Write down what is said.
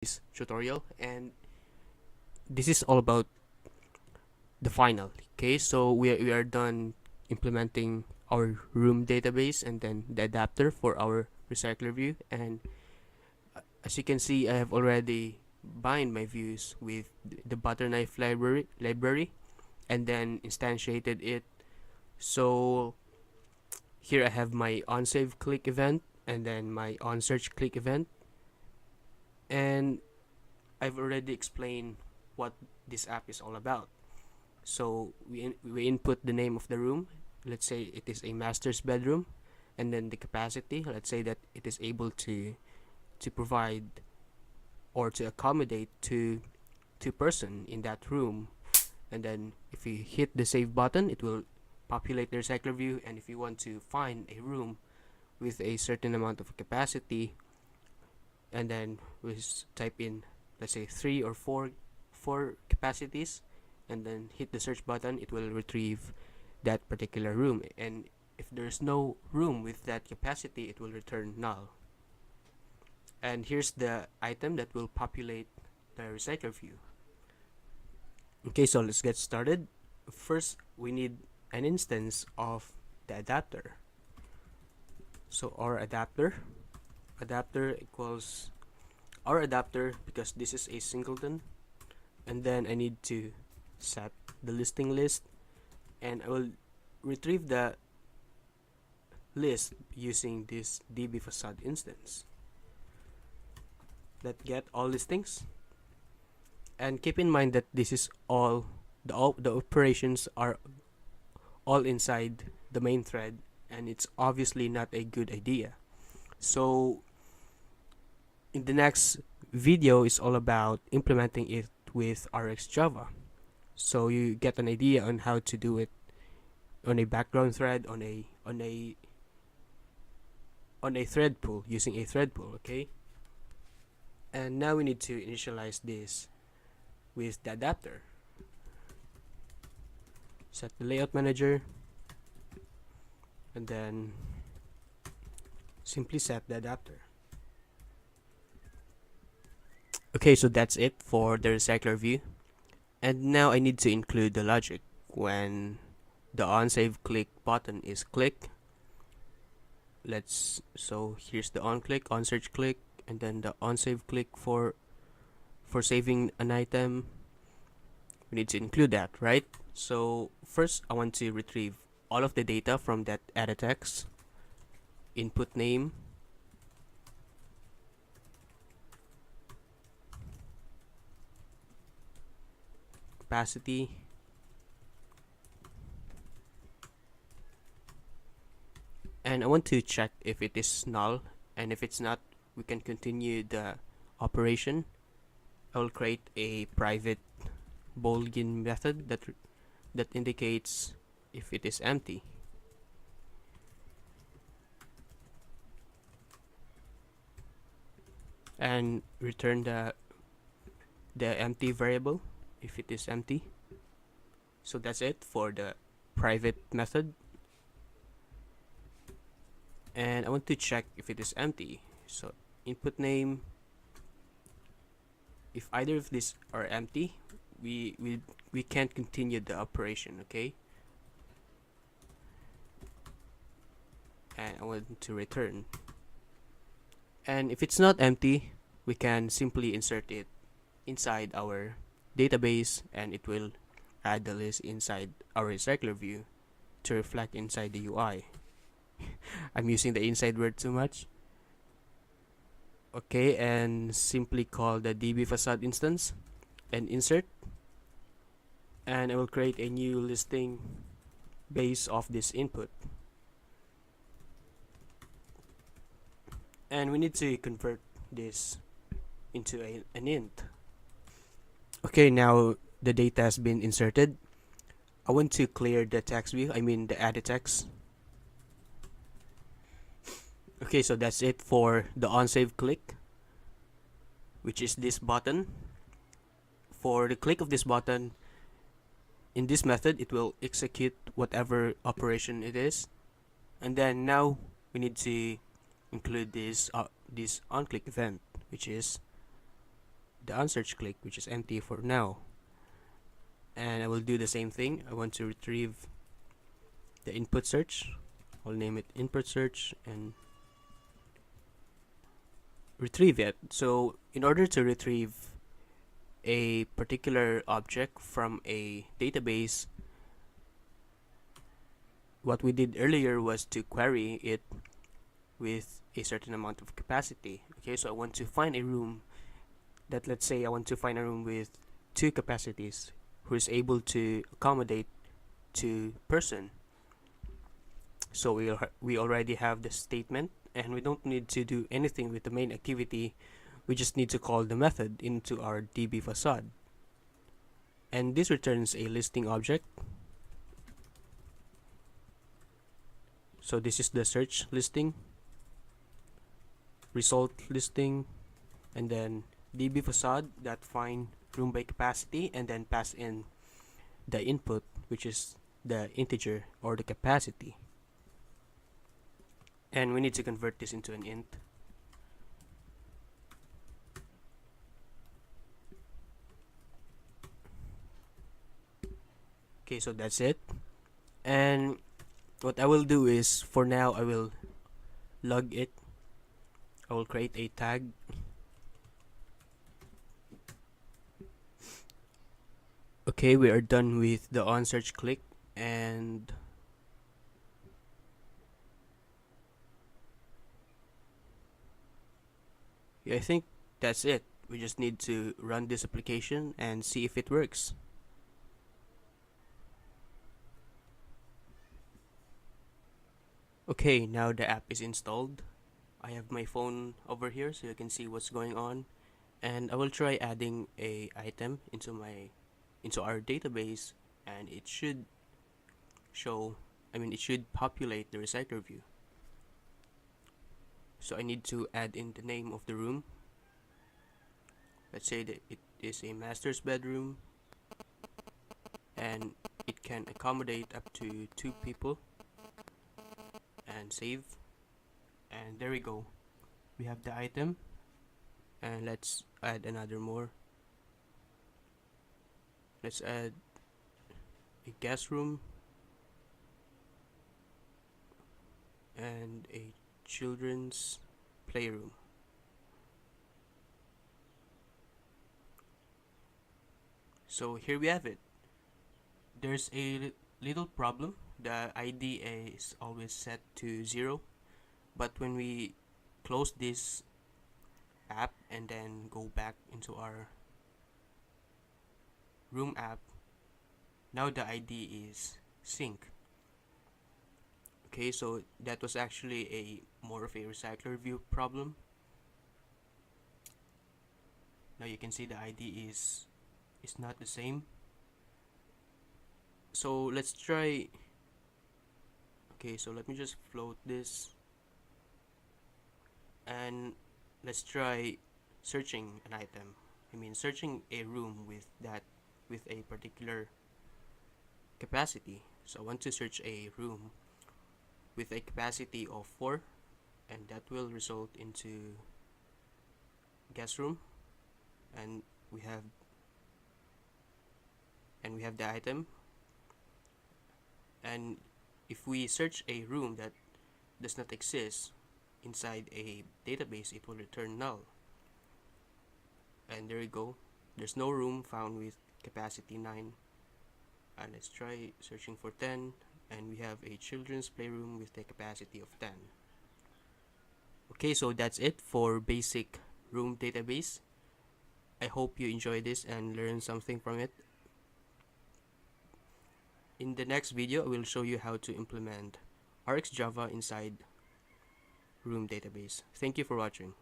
this tutorial, and this is all about the final. Okay, so we are done implementing our room database and then the adapter for our recycler view. And as you can see, I have already bind my views with the Butterknife library and then instantiated it. So here I have my onSave click event and then my onSearch click event, and I've already explained what this app is all about. So we input the name of the room. Let's say it is a master's bedroom, and then the capacity. Let's say that it is able to provide or to accommodate two person in that room. And then if you hit the save button, it will populate the recycler view. And if you want to find a room with a certain amount of capacity, and then we type in, let's say, three or four capacities, and then hit the search button, it will retrieve that particular room. And if there's no room with that capacity, it will return null. And here's the item that will populate the recycler view. Okay, so let's get started. First, we need an instance of the adapter. So our adapter equals our adapter, because this is a singleton, and then I need to set the listing list, and I will retrieve the list using this dbFacade instance that get all listings. And keep in mind that this is all the operations are all inside the main thread, and it's obviously not a good idea. So in the next video is all about implementing it with RxJava, so you get an idea on how to do it on a background thread, on a thread pool, using a thread pool. Okay, and now we need to initialize this with the adapter. Set the layout manager, and then simply set the adapter. Okay, so that's it for the recycler view. And now I need to include the logic. When the onSave click button is clicked, so here's the onClick, onSearch click, and then the onSave click for saving an item. We need to include that, right? So first, I want to retrieve all of the data from that editX. Input name, capacity, and I want to check if it is null, and if it's not, we can continue the operation. I will create a private Boolean method that indicates if it is empty. And return the empty variable if it is empty. So that's it for the private method. And I want to check if it is empty. So input name. If either of these are empty, we can't continue the operation. Okay, and I want to return. And if it's not empty, we can simply insert it inside our database, and it will add the list inside our recycler view to reflect inside the UI. I'm using the inside word too much. Okay, and simply call the dbFacade instance and insert, and I will create a new listing based off this input. And we need to convert this into an int. Okay, now the data has been inserted. I want to clear the text view, I mean the edit text. Okay, so that's it for the onSave click, which is this button. For the click of this button, in this method, it will execute whatever operation it is. And then now we need to include this onClick event, which is the unsearched click, which is empty for now. And I will do the same thing. I want to retrieve the input search. I'll name it input search and retrieve it. So in order to retrieve a particular object from a database, what we did earlier was to query it with a certain amount of capacity. Okay, so I want to find a room that, let's say I want to find a room with 2 capacities who is able to accommodate 2 person. So we already have the statement, and we don't need to do anything with the main activity. We just need to call the method into our DB facade, and this returns a listing object. So this is the search listing, result listing, and then DB facade that find room by capacity, and then pass in the input, which is the integer or the capacity. And we need to convert this into an int. Okay, so that's it. And what I will do is, for now, I will log it. I will create a tag. Okay, we are done with the onSearch click, and yeah, I think that's it. We just need to run this application and see if it works. Okay, now the app is installed. I have my phone over here so you can see what's going on, and I will try adding a item into our database, and it should it should populate the recycler view. So I need to add in the name of the room. Let's say that it is a master's bedroom, and it can accommodate up to 2 people, and save. And there we go, we have the item. And let's add another more. Let's add a guest room and a children's playroom. So here we have it. There's a little problem. The ID is always set to 0, but when we close this app and then go back into our room app, now the ID is sync. Okay, so that was actually a more of a recycler view problem. Now you can see the ID is not the same. So let's try. Okay, so let me just float this, and let's try searching an item. Searching a room with a particular capacity. So I want to search a room with a capacity of 4, and that will result into guest room, and we have the item. And if we search a room that does not exist inside a database, it will return null. And there we go, there's no room found with capacity 9. And let's try searching for 10, and we have a children's playroom with a capacity of 10. Okay, so that's it for basic room database. I hope you enjoyed this and learned something from it. In the next video, I will show you how to implement RxJava inside room database. Thank you for watching.